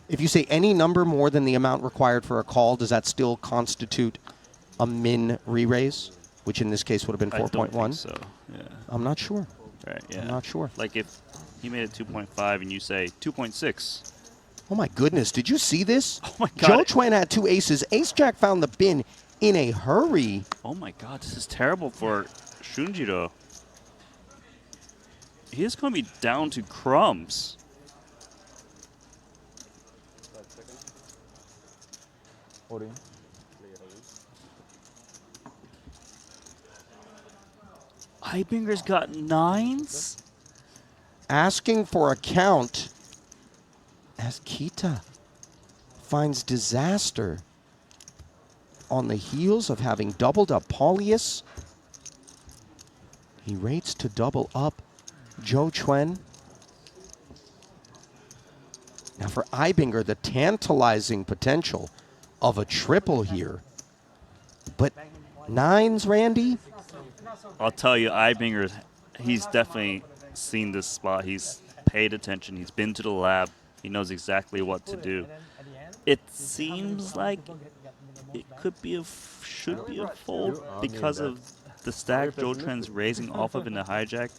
If you say any number more than the amount required for a call, does that still constitute a min re-raise? Which in this case would have been 4.1. I don't think so. Yeah. I'm not sure. Right. Yeah. I'm not sure. Like if he made it 2.5 and you say 2.6. Oh my goodness! Did you see this? Oh my God. 𝐬𝐻 had 2 aces. Ace Jack found the bin in a hurry. Oh my God! This is terrible for 𝐮𝐲𝐫𝐫. He is going to be down to crumbs. 𝐼𝐵INGER's got 9s. Asking for a count as 𝐾𝐸 finds disaster on the heels of having doubled up Paulius. He rates to double up 𝐬𝐻. Now for 𝐼𝐵INGER, the tantalizing potential of a triple here. But 9s, Randy? I'll tell you, 𝐼𝐵INGER, he's definitely seen this spot. He's paid attention. He's been to the lab. He knows exactly what to do. It seems like it could be should be a fold because of the stack 𝐬𝐻's raising off of in the hijack.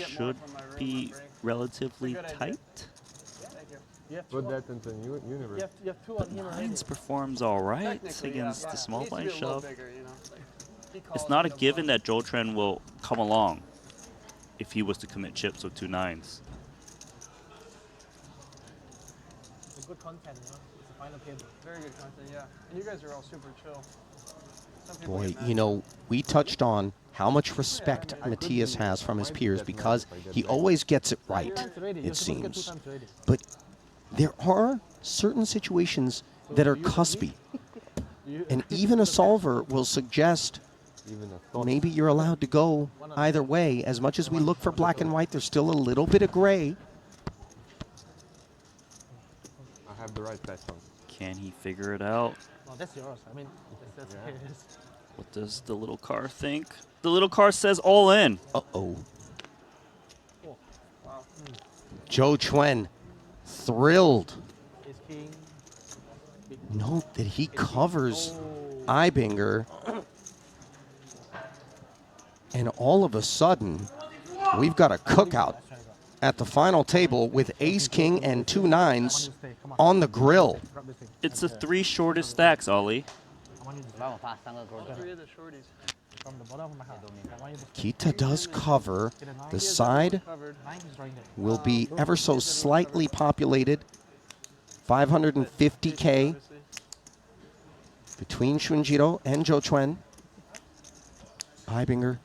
Should be relatively tight. Put that into universe. But 9s performs all right against the small blind shove. It's not a given that 𝐬𝐻 will come along if he was to commit chips with 2 9s. Good content, you know? It's a final table. Very good content, yeah. And you guys are all super chill. Boy, you know, we touched on how much respect Matthias has from his peers because he always gets it right, it seems. But there are certain situations that are cuspy. And even a solver will suggest maybe you're allowed to go either way. As much as we look for black and white, there's still a little bit of gray. I have the right bet on. Can he figure it out? Well, that's yours. I mean, that's what it is. What does the little car think? The little car says all in. Uh-oh. Oh, wow. 𝐬𝐻 thrilled. Note that he covers 𝐼𝐵INGER. And all of a sudden, we've got a cookout at the final table with ace, king, and 2 9s on the grill. It's the 3 shortest stacks, Ollie. 𝐾𝐸 does cover. The side will be ever so slightly populated. 550K between 𝐮𝐲𝐫 and 𝐬𝐻. 𝐼𝐵INGER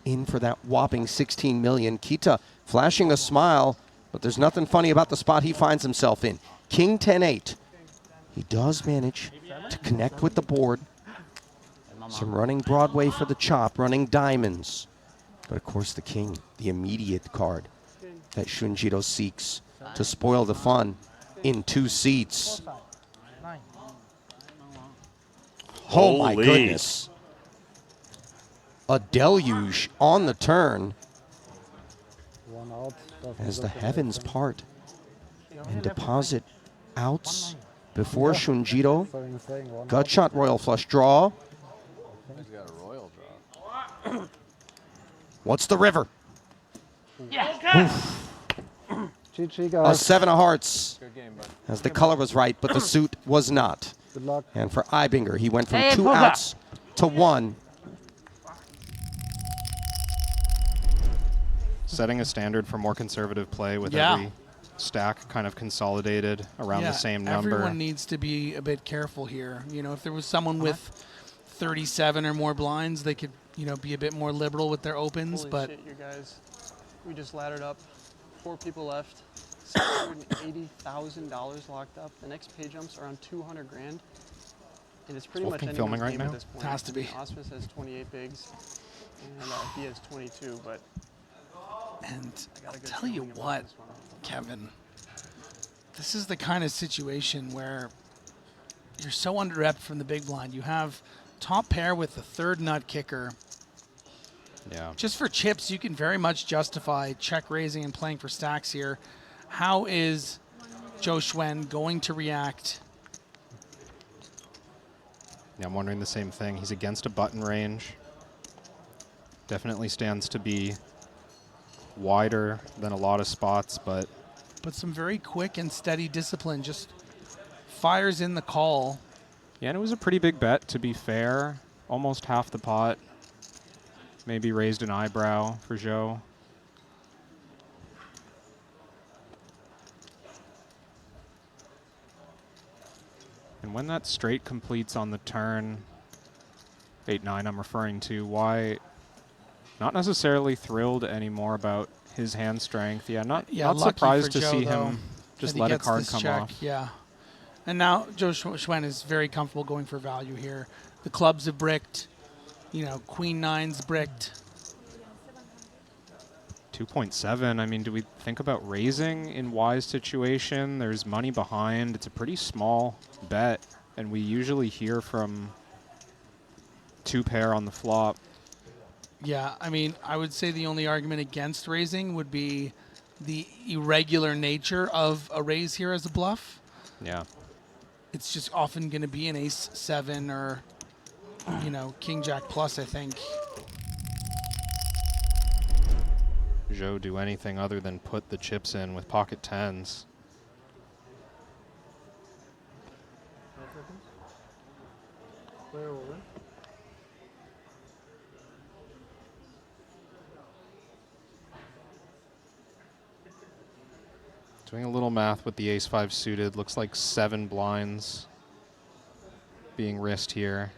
in for that whopping 16 million. 𝐾𝐸 flashing a smile, but there's nothing funny about the spot he finds himself in. King 10-8. He does manage to connect with the board. Some running Broadway for the chop, running diamonds. But of course the king, the immediate card that 𝐮𝐲𝐫 seeks to spoil the fun in 2 seats. Oh my goodness. A deluge on the turn as the heavens part and deposit outs before 𝐮𝐲𝐫. Gut shot, royal flush draw. He's got a royal draw. What's the river? Yes. A 7 of hearts. Good game, bud. As the color was right, but the suit was not. Good luck. And for 𝐼𝐵INGER, he went from 2 outs to 1. Setting a standard for more conservative play with every stack kind of consolidated around the same number. Everyone needs to be a bit careful here. You know, if there was someone with 37 or more blinds, they could, you know, be a bit more liberal with their opens. Holy but shit, you guys. We just laddered up. 4 people left. $680,000 locked up. The next pay jumps around 200 grand. And it's pretty much anyone's filming right game now? at this point. It has to be. Osmus has 28 bigs, and he has 22, but And I'll tell you what, Kevin, this is the kind of situation where you're so under-repped from the big blind. You have top pair with the 3rd nut kicker. Yeah. Just for chips, you can very much justify check raising and playing for stacks here. How is 𝐬𝐮 going to react? Yeah, I'm wondering the same thing. He's against a button range. Definitely stands to be wider than a lot of spots, but some very quick and steady discipline. Just fires in the call. yeah, and it was a pretty big bet, to be fair. Almost half the pot. Maybe raised an eyebrow for Zhou. And when that straight completes on the turn, 8-9 I'm referring to, Wai not necessarily thrilled anymore about his hand strength. Yeah, not surprised to see him just let a card come off. Yeah. And now 𝐬𝐮 is very comfortable going for value here. The clubs have bricked. You know, Queen 9's bricked. 2.7. I mean, do we think about raising in Wai's situation? There's money behind. It's a pretty small bet, and we usually hear from 2-pair on the flop. Yeah, I mean, I would say the only argument against raising would be the irregular nature of a raise here as a bluff. Yeah. It's just often going to be an ace-7 or, you know, king-jack plus, I think. Zhou do anything other than put the chips in with pocket 10s. Doing a little math with the ace-5 suited, looks like 7 blinds being risked here.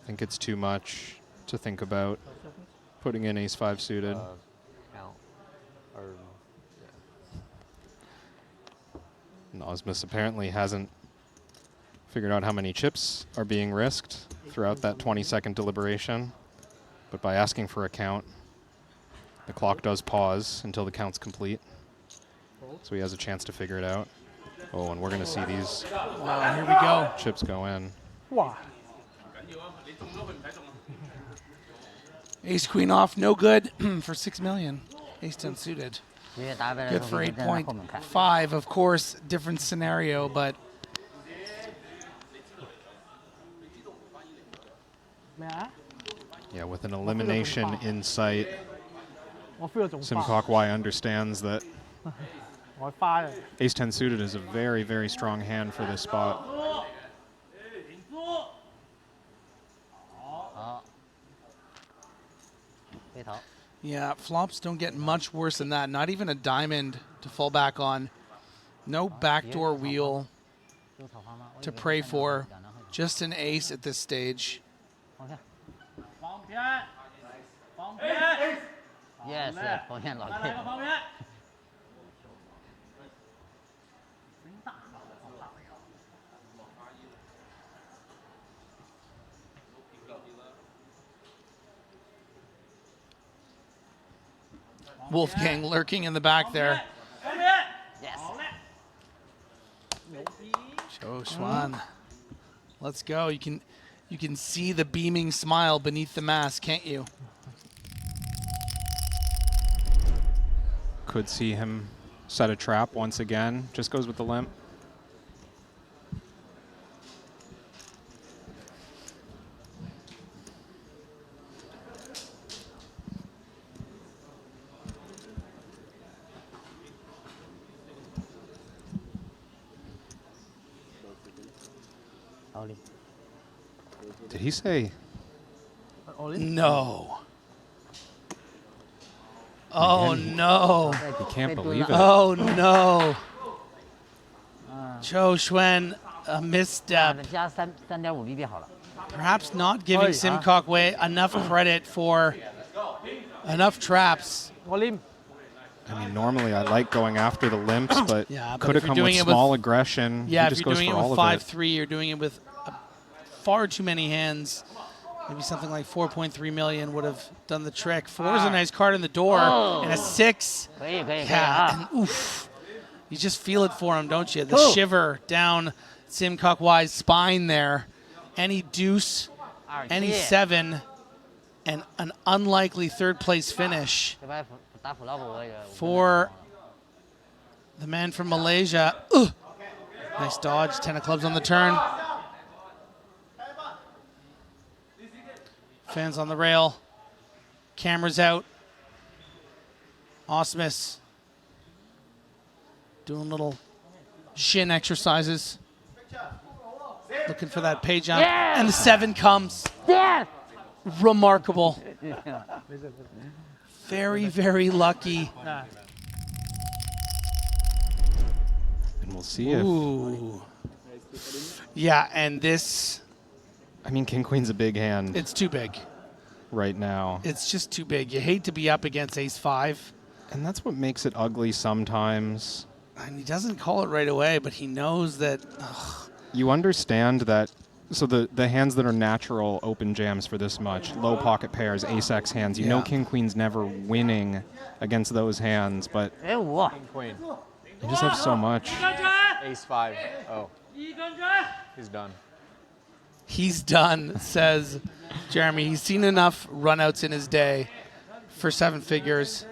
I think it's too much to think about putting in ace-5 suited. 𝐬𝐮𝐬𝐫𝐞 apparently hasn't figured out how many chips are being risked throughout that 20-second deliberation. But by asking for a count, the clock does pause until the count's complete. So he has a chance to figure it out. Oh, and we're going to see these Here we go. chips go in. Wow. Ace queen off, no good for 6 million. Ace 10 suited. Good for 8.5. Of course, different scenario, but Yeah, with an elimination in sight, Kok Wai understands that ace 10 suited is a very, very strong hand for this spot. yeah, flops don't get much worse than that. Not even a diamond to fall back on. No backdoor wheel to pray for. Just an ace at this stage. Yes, Wolfgang lurking in the back there. yes. 𝐬𝐮. Let's go. You can see the beaming smile beneath the mask, can't you? Could see him set a trap once again. Just goes with the limp. Did he say? No. Oh, no. He can't believe it. Oh, no. 𝐬𝐮, a misstep. 加3.5 BB 好了。 Perhaps not giving Kok Wai enough credit for enough traps. I mean, normally I like going after the limps, but Yeah, but could if have you're come with doing it small aggression. Yeah, he if just you're goes doing it for all with of it. 5-3, you're doing it with far too many hands. Maybe something like 4.3 million would have done the trick. 4 is a nice card in the door, and a 6. 可以可以可以 Yeah, 啊！ and oof. You just feel it for him, don't you? The shiver down Kok Wai's spine there. Any deuce, any 7, and an unlikely third place finish 这边打 flop 我也 for The man from Malaysia. Ugh. Nice dodge. 10 of clubs on the turn. Fans on the rail. Cameras out. 𝐼𝐸𝐵𝐿 doing little shin exercises. Looking for that pay jump. Yeah. And the 7 comes. Yes! Remarkable. Very, very lucky. And we'll see if. Ooh. Yeah, and this, I mean, King Queen's a big hand it's too big. right now. It's just too big. You hate to be up against ace-5. And that's what makes it ugly sometimes. And he doesn't call it right away, but he knows that. You understand that. So the hands that are natural open jams for this much, low pocket pairs, ace-x hands, you know Yeah. King Queen's never winning against those hands, but Eh, what? Queen. you just have so much. Ace-5. Oh. He's done. He's done, says Jeremy. He's seen enough runouts in his day for 7 figures.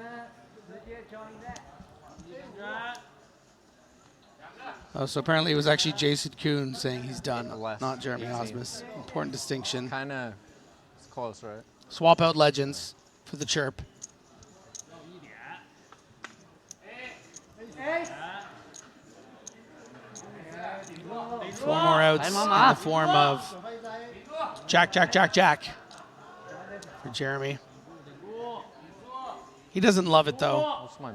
Oh, so apparently it was actually 𝐬𝐮𝐬𝐿 saying he's done, Less. not Jeremy 18. 𝐼𝐸𝐵𝐿. Important distinction. Kind of. It's close, right? Swap out legends for the chirp. Four more outs in the form of Jack, Jack, Jack, Jack for Jeremy. He doesn't love it though. What's my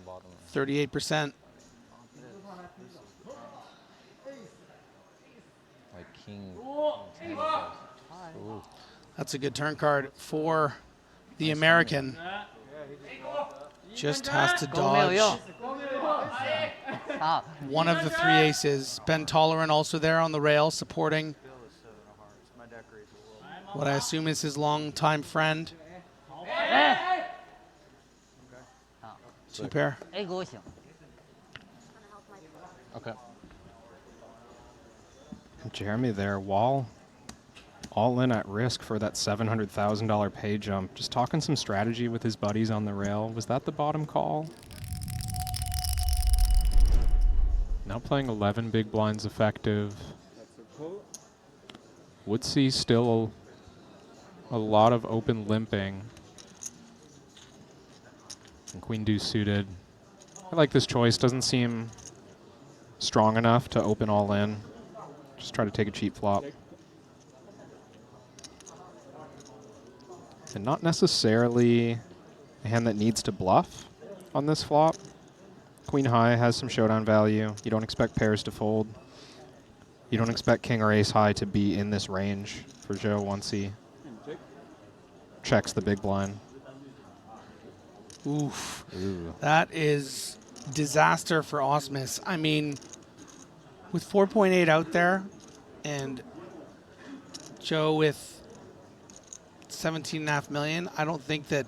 bottom? 38%. Like king 10 plus. Ooh. That's a good turn card for the American. Just has to dodge one of the 3 aces. Ben Tolleran also there on the rail supporting what I assume is his longtime friend. 2 pair. ，A 给我醒。 Okay. Jeremy there, Wall, all in at risk for that $700,000 pay jump. Just talking some strategy with his buddies on the rail. Was that the bottom call? Now playing 11 big blinds effective. Would see still a lot of open limping. And Queen Deuce suited. I like this choice. Doesn't seem strong enough to open all in. Just try to take a cheap flop. And not necessarily a hand that needs to bluff on this flop. Queen high has some showdown value. You don't expect pairs to fold. You don't expect king or ace high to be in this range for Zhou once he checks the big blind. Oof. Ooh. That is disaster for 𝐼𝐸𝐵𝐿. I mean, with 4.8 out there and Zhou with 17.5 million, I don't think that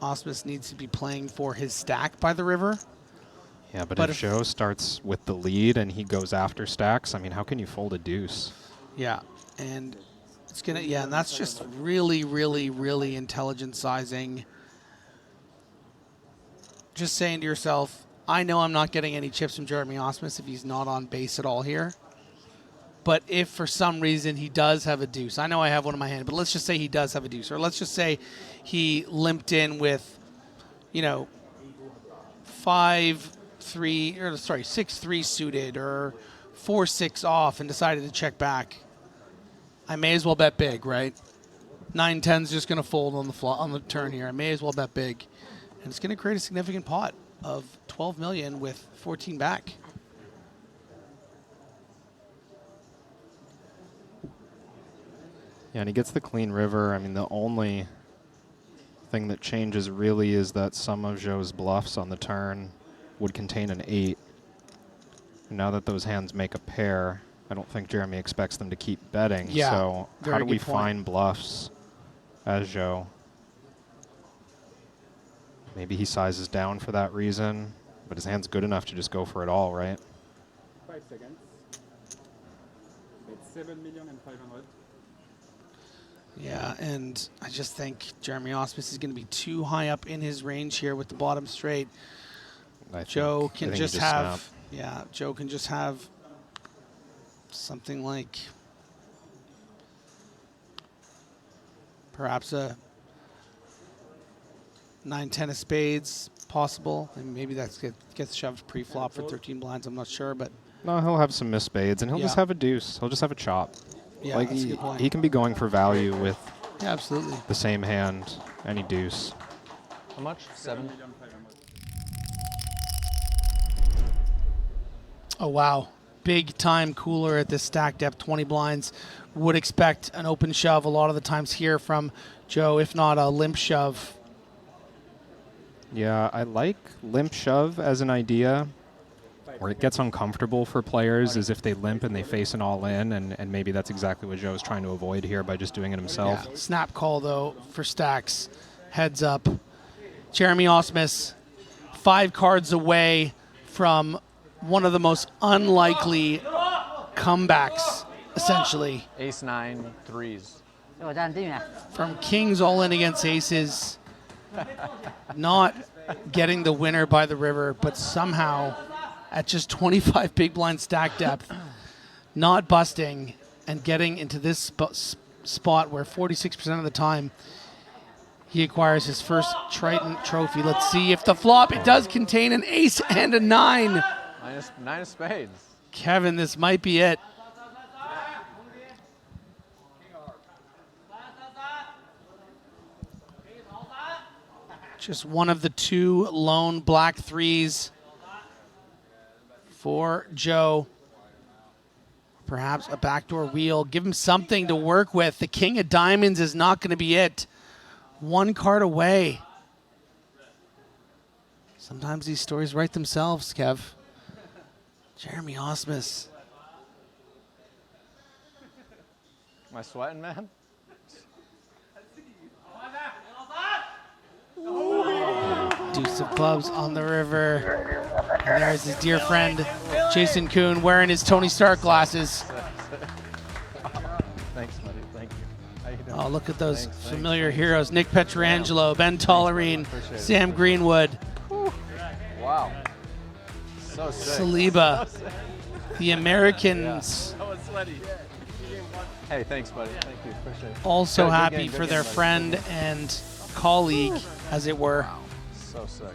𝐼𝐸𝐵𝐿 needs to be playing for his stack by the river. Yeah, but But if if- Zhou starts with the lead and he goes after stacks, I mean, how can you fold a deuce? Yeah, and it's gonna, yeah, and that's just really, really, really intelligent sizing. Just saying to yourself, I know I'm not getting any chips from Jeremy 𝐼𝐸𝐵𝐿 if he's not on base at all here. But if for some reason he does have a deuce, I know I have one in my hand, but let's just say he does have a deuce, or let's just say he limped in with, you know, 6-3 suited or 4-6 off and decided to check back. I may as well bet big, right? 9-10's just going to fold on the turn here. I may as well bet big. And it's going to create a significant pot of 12 million with 14 back. Yeah, and he gets the clean river. I mean, the only thing that changes really is that some of Zhou's bluffs on the turn would contain an 8. And now that those hands make a pair, I don't think Jeremy expects them to keep betting. Yeah, So how very do we good point. find bluffs as Zhou? Maybe he sizes down for that reason, but his hand's good enough to just go for it all, right? 5 seconds. It's 7,500,000. Yeah, and I just think Jeremy 𝐼𝐸𝐵𝐿 is going to be too high up in his range here with the bottom straight. I think- Joe I can think you just have, snap. yeah, Joe can just have something like perhaps a 9-10 of spades possible, and maybe that gets shoved pre-flop for 13 blinds. I'm not sure, but No, he'll have some missed spades, and he'll just Yeah. have a deuce. He'll just have a chop. yeah, Like that's a he, good point. he can be going for value with Yeah, absolutely. the same hand, any deuce. How much? 7. Oh, wow. Big time cooler at this stack depth, 20 blinds. Would expect an open shove a lot of the times here from Joe, if not a limp shove. Yeah, I like limp shove as an idea. Where it gets uncomfortable for players is if they limp and they face an all-in, and maybe that's exactly what Joe's trying to avoid here by just doing it himself. Yeah. Snap call, though, for stacks. Heads up. 𝐟𝐵𝐵𝐽, 5 cards away from one of the most unlikely comebacks, essentially, Ace-9, 3s. 我站定远。 from kings all in against aces. Not getting the winner by the river, but somehow at just 25 big blind stack depth, not busting and getting into this spot where 46% of the time he acquires his first Triton trophy. Let's see if the flop, it does contain an ace and a 9. Nine of spades. Kevin, this might be it. Just one of the 2 lone black 3s for Joe. Perhaps a backdoor wheel. Give him something to work with. The king of diamonds is not going to be it. 1 card away. Sometimes these stories write themselves, Kev. 𝐟𝐵𝐽. Am I sweating, man? Deuce of clubs on the river. And there's his dear friend, 𝐬𝐮𝐞𝐭, wearing his Tony Stark glasses. Thanks, buddy. Thank you. How you doing? Oh, look at those familiar heroes. Nick Petrangelo, Ben Tollerene, Sam Greenwood, Wow. So sick. 𝐬𝐫𝐫, the Americans Hey, thanks, buddy. Thank you. Appreciate it. also Good happy game, for good their game, buddy. friend and colleague, as it were. So sick.